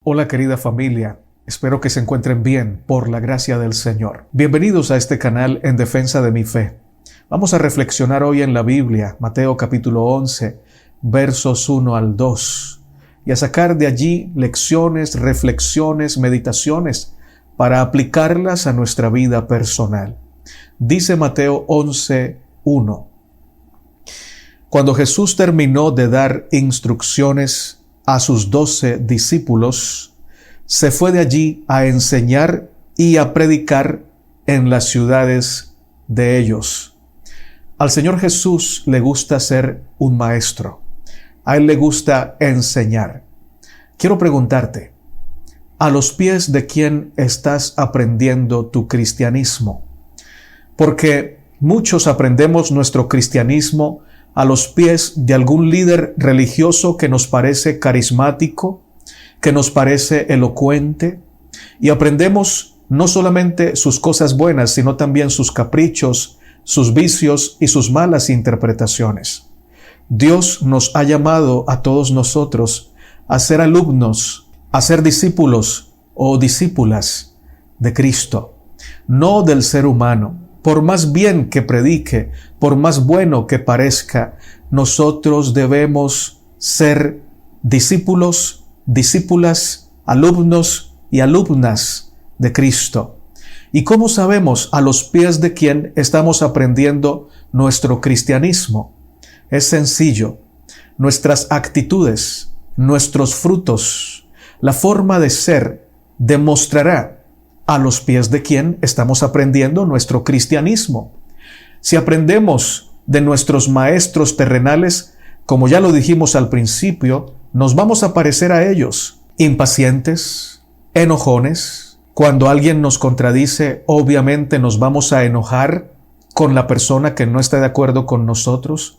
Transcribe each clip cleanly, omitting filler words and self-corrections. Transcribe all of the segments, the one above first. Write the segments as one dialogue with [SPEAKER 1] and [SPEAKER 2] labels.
[SPEAKER 1] Hola querida familia, espero que se encuentren bien por la gracia del Señor. Bienvenidos a este canal en defensa de mi fe. Vamos a reflexionar hoy en la Biblia, Mateo capítulo 11, versos 1 al 2, y a sacar de allí lecciones, reflexiones, meditaciones para aplicarlas a nuestra vida personal. Dice Mateo 11, 1. Cuando Jesús terminó de dar instrucciones a sus 12 discípulos, se fue de allí a enseñar y a predicar en las ciudades de ellos. Al Señor Jesús le gusta ser un maestro. A Él le gusta enseñar. Quiero preguntarte, ¿a los pies de quién estás aprendiendo tu cristianismo? Porque muchos aprendemos nuestro cristianismo a los pies de algún líder religioso que nos parece carismático, que nos parece elocuente, y aprendemos no solamente sus cosas buenas, sino también sus caprichos, sus vicios y sus malas interpretaciones. Dios nos ha llamado a todos nosotros a ser alumnos, a ser discípulos o discípulas de Cristo, no del ser humano. Por más bien que predique, por más bueno que parezca, nosotros debemos ser discípulos, discípulas, alumnos y alumnas de Cristo. ¿Y cómo sabemos a los pies de quién estamos aprendiendo nuestro cristianismo? Es sencillo. Nuestras actitudes, nuestros frutos, la forma de ser demostrará a los pies de quién estamos aprendiendo nuestro cristianismo. Si aprendemos de nuestros maestros terrenales, como ya lo dijimos al principio, nos vamos a parecer a ellos, impacientes, enojones. Cuando alguien nos contradice, obviamente nos vamos a enojar con la persona que no está de acuerdo con nosotros.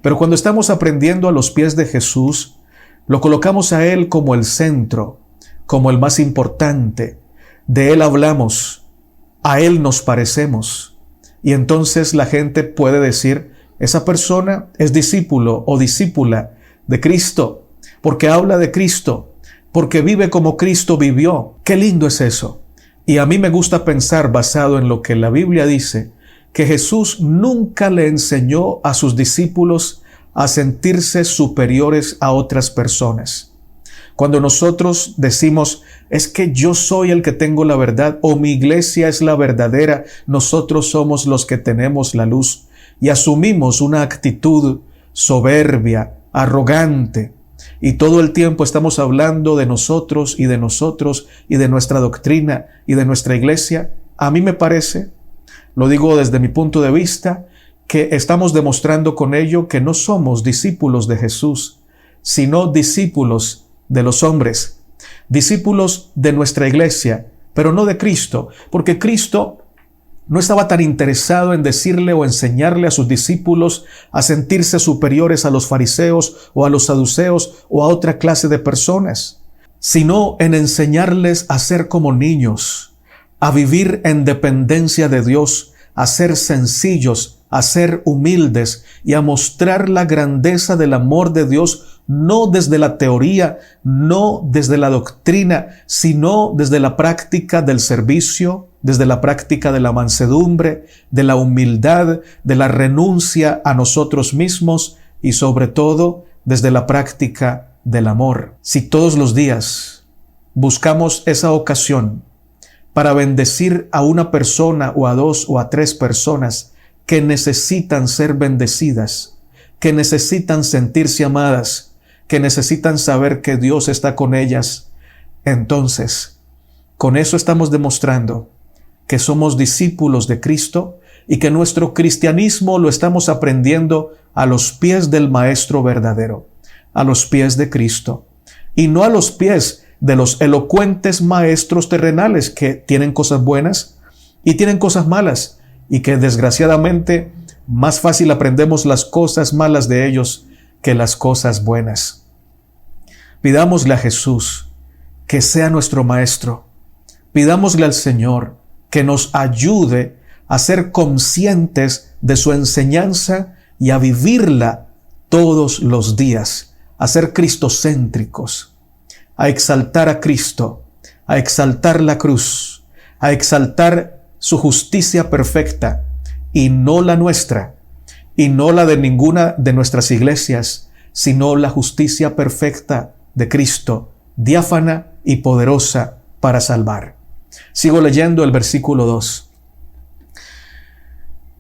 [SPEAKER 1] Pero cuando estamos aprendiendo a los pies de Jesús, lo colocamos a Él como el centro, como el más importante. De Él hablamos, a Él nos parecemos, y entonces la gente puede decir, esa persona es discípulo o discípula de Cristo, porque habla de Cristo, porque vive como Cristo vivió. ¡Qué lindo es eso! Y a mí me gusta pensar, basado en lo que la Biblia dice, que Jesús nunca le enseñó a sus discípulos a sentirse superiores a otras personas. Cuando nosotros decimos, es que yo soy el que tengo la verdad, o mi iglesia es la verdadera, nosotros somos los que tenemos la luz, y asumimos una actitud soberbia, arrogante, y todo el tiempo estamos hablando de nosotros y de nuestra doctrina y de nuestra iglesia. A mí me parece, lo digo desde mi punto de vista, que estamos demostrando con ello que no somos discípulos de Jesús, sino discípulos de los hombres, discípulos de nuestra iglesia, pero no de Cristo, porque Cristo no estaba tan interesado en decirle o enseñarle a sus discípulos a sentirse superiores a los fariseos o a los saduceos o a otra clase de personas, sino en enseñarles a ser como niños, a vivir en dependencia de Dios, a ser sencillos, a ser humildes y a mostrar la grandeza del amor de Dios, no desde la teoría, no desde la doctrina, sino desde la práctica del servicio, desde la práctica de la mansedumbre, de la humildad, de la renuncia a nosotros mismos y sobre todo desde la práctica del amor. Si todos los días buscamos esa ocasión para bendecir a una persona o a dos o a tres personas que necesitan ser bendecidas, que necesitan sentirse amadas, que necesitan saber que Dios está con ellas, entonces, con eso estamos demostrando que somos discípulos de Cristo y que nuestro cristianismo lo estamos aprendiendo a los pies del Maestro verdadero, a los pies de Cristo, y no a los pies de los elocuentes maestros terrenales que tienen cosas buenas y tienen cosas malas, y que desgraciadamente más fácil aprendemos las cosas malas de ellos que las cosas buenas. Pidámosle a Jesús que sea nuestro Maestro. Pidámosle al Señor que nos ayude a ser conscientes de su enseñanza y a vivirla todos los días, a ser cristocéntricos, a exaltar a Cristo, a exaltar la cruz, a exaltar su justicia perfecta, y no la nuestra, y no la de ninguna de nuestras iglesias, sino la justicia perfecta de Cristo, diáfana y poderosa para salvar. Sigo leyendo el versículo 2.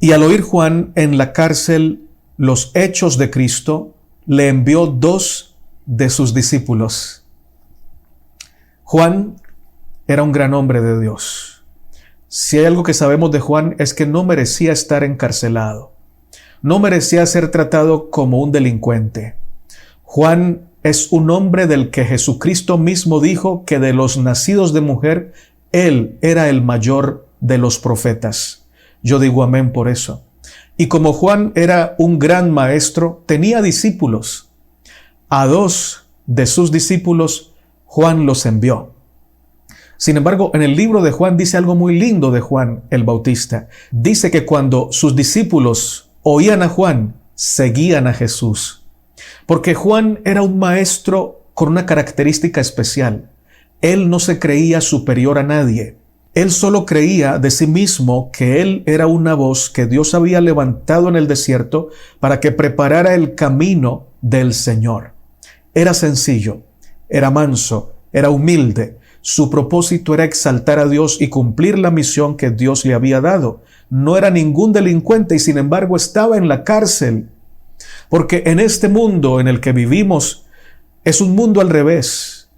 [SPEAKER 1] Y al oír Juan en la cárcel los hechos de Cristo, le envió 2 de sus discípulos. Juan era un gran hombre de Dios. Si hay algo que sabemos de Juan es que no merecía estar encarcelado. No merecía ser tratado como un delincuente. Juan es un hombre del que Jesucristo mismo dijo que de los nacidos de mujer, él era el mayor de los profetas. Yo digo amén por eso. Y como Juan era un gran maestro, tenía discípulos. A 2 de sus discípulos, Juan los envió. Sin embargo, en el libro de Juan dice algo muy lindo de Juan el Bautista. Dice que cuando sus discípulos oían a Juan, seguían a Jesús. Porque Juan era un maestro con una característica especial. Él no se creía superior a nadie. Él solo creía de sí mismo que él era una voz que Dios había levantado en el desierto para que preparara el camino del Señor. Era sencillo, era manso, era humilde. Su propósito era exaltar a Dios y cumplir la misión que Dios le había dado. No era ningún delincuente y sin embargo estaba en la cárcel. Porque en este mundo en el que vivimos es un mundo al revés.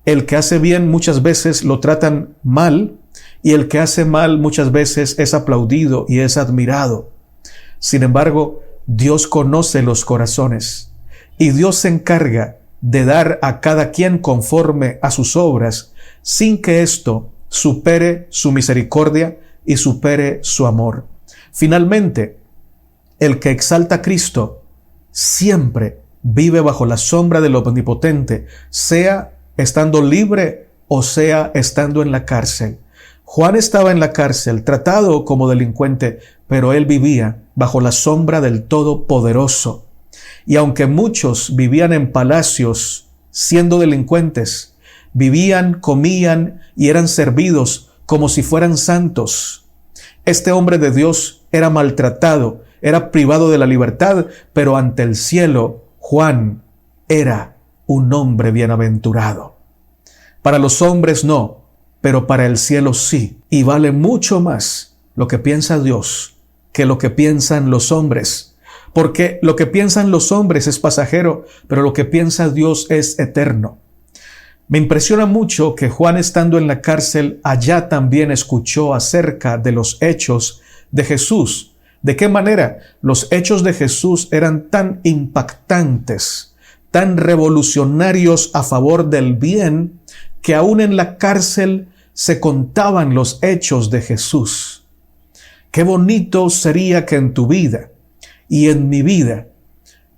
[SPEAKER 1] El que hace bien muchas veces lo tratan mal y el que hace mal muchas veces es aplaudido y es admirado. Sin embargo, Dios conoce los corazones y Dios se encarga de dar a cada quien conforme a sus obras, sin que esto supere su misericordia y supere su amor. Finalmente, el que exalta a Cristo siempre vive bajo la sombra del Omnipotente, sea estando libre o sea estando en la cárcel. Juan estaba en la cárcel, tratado como delincuente, pero él vivía bajo la sombra del Todopoderoso. Y aunque muchos vivían en palacios siendo delincuentes, vivían, comían y eran servidos como si fueran santos. Este hombre de Dios era maltratado, era privado de la libertad, pero ante el cielo, Juan era un hombre bienaventurado. Para los hombres no, pero para el cielo sí. Y vale mucho más lo que piensa Dios que lo que piensan los hombres. Porque lo que piensan los hombres es pasajero, pero lo que piensa Dios es eterno. Me impresiona mucho que Juan, estando en la cárcel, allá también escuchó acerca de los hechos de Jesús. ¿De qué manera? Los hechos de Jesús eran tan impactantes, tan revolucionarios a favor del bien, que aún en la cárcel se contaban los hechos de Jesús. Qué bonito sería que en tu vida y en mi vida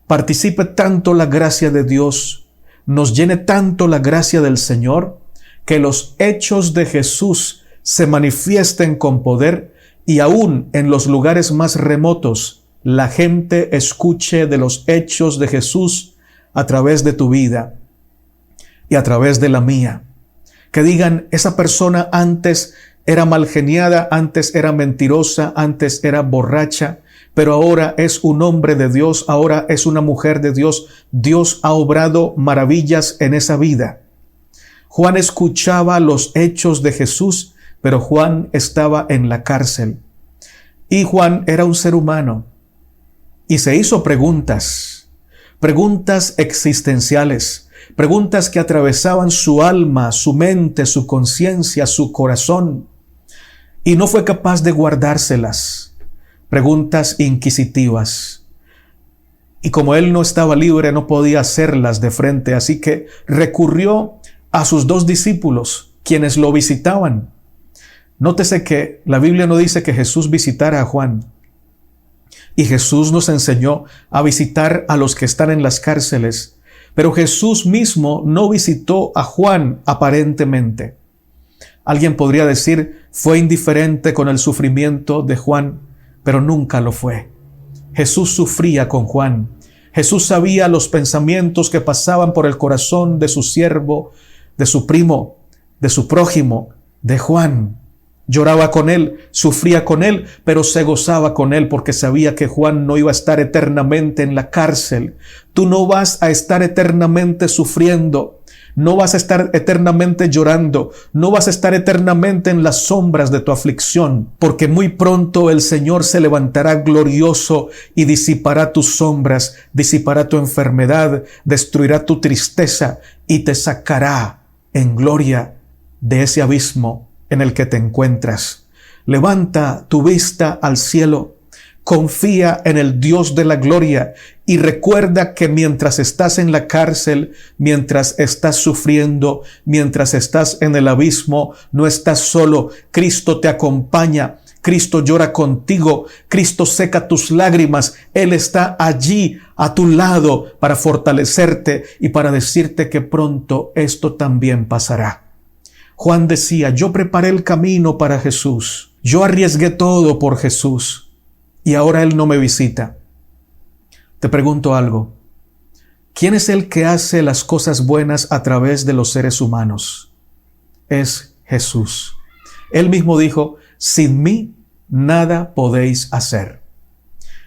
[SPEAKER 1] participe tanto la gracia de Dios, nos llene tanto la gracia del Señor, que los hechos de Jesús se manifiesten con poder y aún en los lugares más remotos la gente escuche de los hechos de Jesús a través de tu vida y a través de la mía. Que digan, esa persona antes era malgeniada, antes era mentirosa, antes era borracha, pero ahora es un hombre de Dios, ahora es una mujer de Dios. Dios ha obrado maravillas en esa vida. Juan escuchaba los hechos de Jesús, pero Juan estaba en la cárcel. Y Juan era un ser humano y se hizo preguntas existenciales, preguntas que atravesaban su alma, su mente, su conciencia, su corazón, y no fue capaz de guardárselas. Preguntas inquisitivas. Y como él no estaba libre, no podía hacerlas de frente, así que recurrió a sus 2 discípulos, quienes lo visitaban. Nótese que la Biblia no dice que Jesús visitara a Juan. Y Jesús nos enseñó a visitar a los que están en las cárceles. Pero Jesús mismo no visitó a Juan aparentemente. Alguien podría decir, fue indiferente con el sufrimiento de Juan, pero nunca lo fue. Jesús sufría con Juan. Jesús sabía los pensamientos que pasaban por el corazón de su siervo de su primo, de su prójimo, de Juan. Lloraba con él, sufría con él, pero se gozaba con él porque sabía que Juan no iba a estar eternamente en la cárcel. Tú no vas a estar eternamente sufriendo. No vas a estar eternamente llorando, no vas a estar eternamente en las sombras de tu aflicción, porque muy pronto el Señor se levantará glorioso y disipará tus sombras, disipará tu enfermedad, destruirá tu tristeza y te sacará en gloria de ese abismo en el que te encuentras. Levanta tu vista al cielo. Confía en el Dios de la gloria y recuerda que mientras estás en la cárcel, mientras estás sufriendo, mientras estás en el abismo, no estás solo. Cristo te acompaña. Cristo llora contigo. Cristo seca tus lágrimas. Él está allí a tu lado para fortalecerte y para decirte que pronto esto también pasará. Juan decía, yo preparé el camino para Jesús. Yo arriesgué todo por Jesús. Y ahora Él no me visita. Te pregunto algo. ¿Quién es el que hace las cosas buenas a través de los seres humanos? Es Jesús. Él mismo dijo, sin mí nada podéis hacer.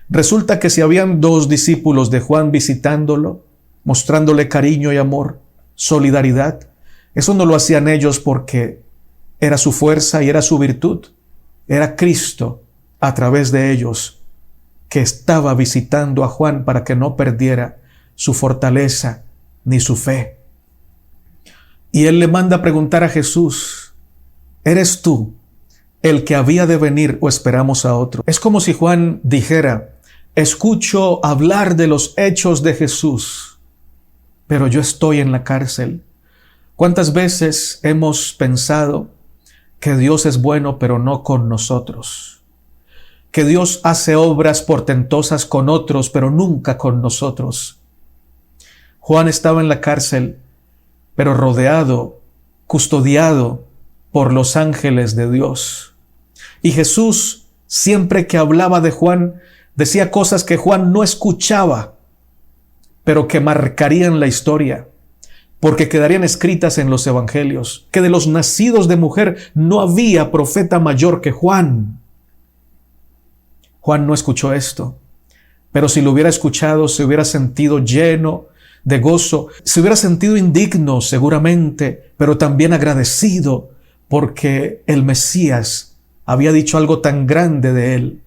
[SPEAKER 1] Resulta que si habían 2 discípulos de Juan visitándolo, mostrándole cariño y amor, solidaridad, eso no lo hacían ellos porque era su fuerza y era su virtud. Era Cristo a través de ellos, que estaba visitando a Juan para que no perdiera su fortaleza ni su fe. Y él le manda a preguntar a Jesús, ¿eres tú el que había de venir o esperamos a otro? Es como si Juan dijera, escucho hablar de los hechos de Jesús, pero yo estoy en la cárcel. ¿Cuántas veces hemos pensado que Dios es bueno pero no con nosotros? Que Dios hace obras portentosas con otros, pero nunca con nosotros. Juan estaba en la cárcel, pero rodeado, custodiado por los ángeles de Dios. Y Jesús, siempre que hablaba de Juan, decía cosas que Juan no escuchaba, pero que marcarían la historia, porque quedarían escritas en los evangelios, que de los nacidos de mujer no había profeta mayor que Juan. Juan no escuchó esto, pero si lo hubiera escuchado, se hubiera sentido lleno de gozo, se hubiera sentido indigno seguramente, pero también agradecido porque el Mesías había dicho algo tan grande de él.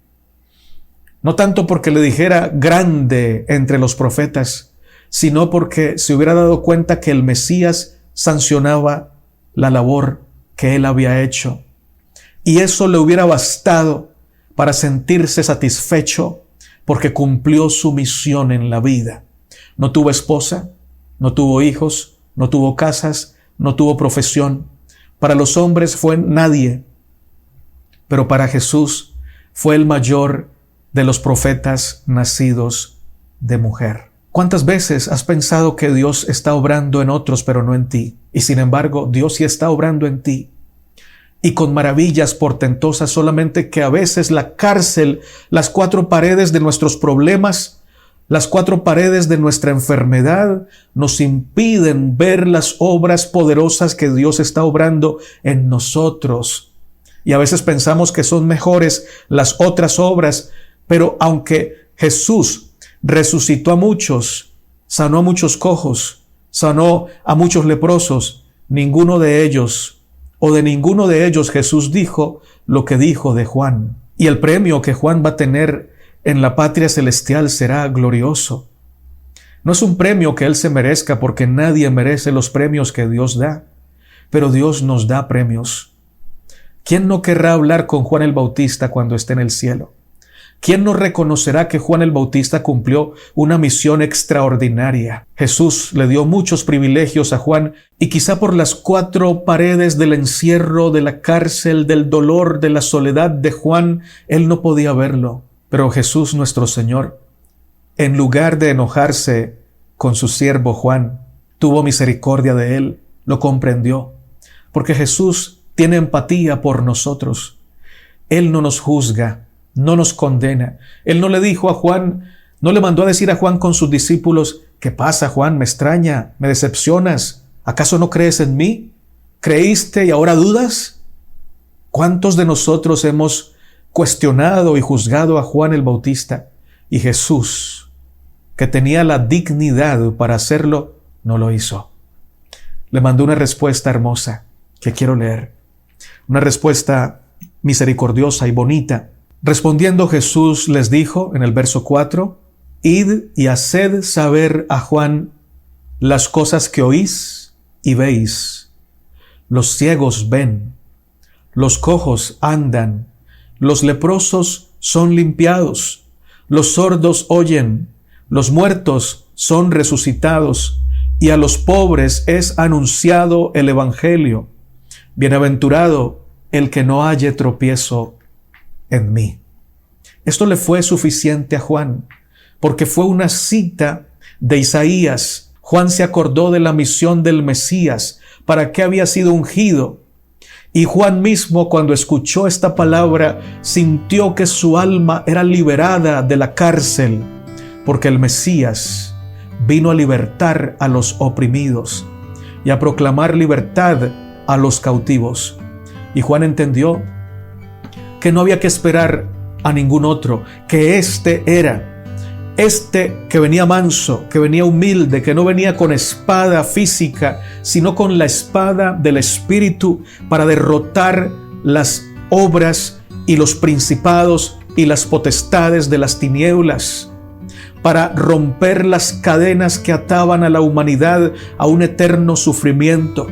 [SPEAKER 1] No tanto porque le dijera grande entre los profetas, sino porque se hubiera dado cuenta que el Mesías sancionaba la labor que él había hecho. Y eso le hubiera bastado para sentirse satisfecho porque cumplió su misión en la vida. No tuvo esposa, no tuvo hijos, no tuvo casas, no tuvo profesión. Para los hombres fue nadie, pero para Jesús fue el mayor de los profetas nacidos de mujer. ¿Cuántas veces has pensado que Dios está obrando en otros pero no en ti? Y sin embargo, Dios sí está obrando en ti. Y con maravillas portentosas, solamente que a veces la cárcel, las 4 paredes de nuestros problemas, las 4 paredes de nuestra enfermedad, nos impiden ver las obras poderosas que Dios está obrando en nosotros. Y a veces pensamos que son mejores las otras obras, pero aunque Jesús resucitó a muchos, sanó a muchos cojos, sanó a muchos leprosos, ninguno de ellos Jesús dijo lo que dijo de Juan. Y el premio que Juan va a tener en la patria celestial será glorioso. No es un premio que él se merezca, porque nadie merece los premios que Dios da, pero Dios nos da premios. ¿Quién no querrá hablar con Juan el Bautista cuando esté en el cielo? ¿Quién no reconocerá que Juan el Bautista cumplió una misión extraordinaria? Jesús le dio muchos privilegios a Juan y quizá por las 4 paredes del encierro, de la cárcel, del dolor, de la soledad de Juan, él no podía verlo. Pero Jesús nuestro Señor, en lugar de enojarse con su siervo Juan, tuvo misericordia de él, lo comprendió, porque Jesús tiene empatía por nosotros. Él no nos juzga, no nos condena. Él no le dijo a Juan, no le mandó a decir a Juan con sus discípulos, ¿qué pasa, Juan? Me extraña, me decepcionas, ¿Acaso no crees en mí? ¿Creíste y ahora dudas? ¿Cuántos de nosotros hemos cuestionado y juzgado a Juan el Bautista? Y Jesús, que tenía la dignidad para hacerlo, no lo hizo. Le mandó una respuesta hermosa que quiero leer. Una respuesta misericordiosa y bonita. Respondiendo Jesús les dijo en el verso 4, Id y haced saber a Juan las cosas que oís y veis. Los ciegos ven, los cojos andan, los leprosos son limpiados, los sordos oyen, los muertos son resucitados, y a los pobres es anunciado el Evangelio. Bienaventurado el que no halle tropiezo en mí. Esto le fue suficiente a Juan, porque fue una cita de Isaías. Juan se acordó de la misión del Mesías, para qué había sido ungido. Y Juan mismo, cuando escuchó esta palabra, sintió que su alma era liberada de la cárcel, porque el Mesías vino a libertar a los oprimidos y a proclamar libertad a los cautivos. Y Juan entendió que no había que esperar a ningún otro, que este que venía manso, que venía humilde, que no venía con espada física, sino con la espada del Espíritu para derrotar las obras y los principados y las potestades de las tinieblas, para romper las cadenas que ataban a la humanidad a un eterno sufrimiento.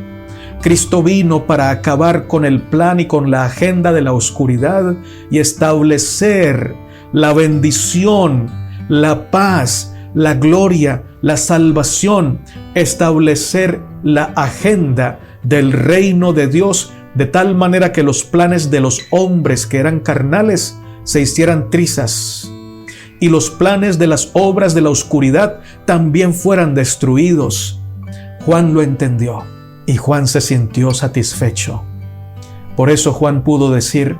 [SPEAKER 1] Cristo vino para acabar con el plan y con la agenda de la oscuridad y establecer la bendición, la paz, la gloria, la salvación, establecer la agenda del reino de Dios, de tal manera que los planes de los hombres que eran carnales se hicieran trizas y los planes de las obras de la oscuridad también fueran destruidos. Juan lo entendió y Juan se sintió satisfecho. Por eso Juan pudo decir,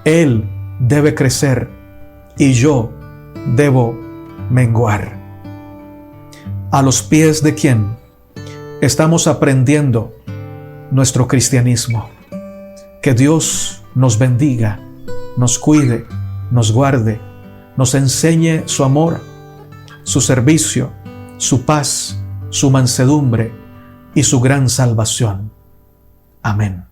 [SPEAKER 1] Él debe crecer y yo debo menguar. ¿A los pies de quién estamos aprendiendo nuestro cristianismo? Que Dios nos bendiga, nos cuide, nos guarde, nos enseñe su amor, su servicio, su paz, su mansedumbre y su gran salvación. Amén.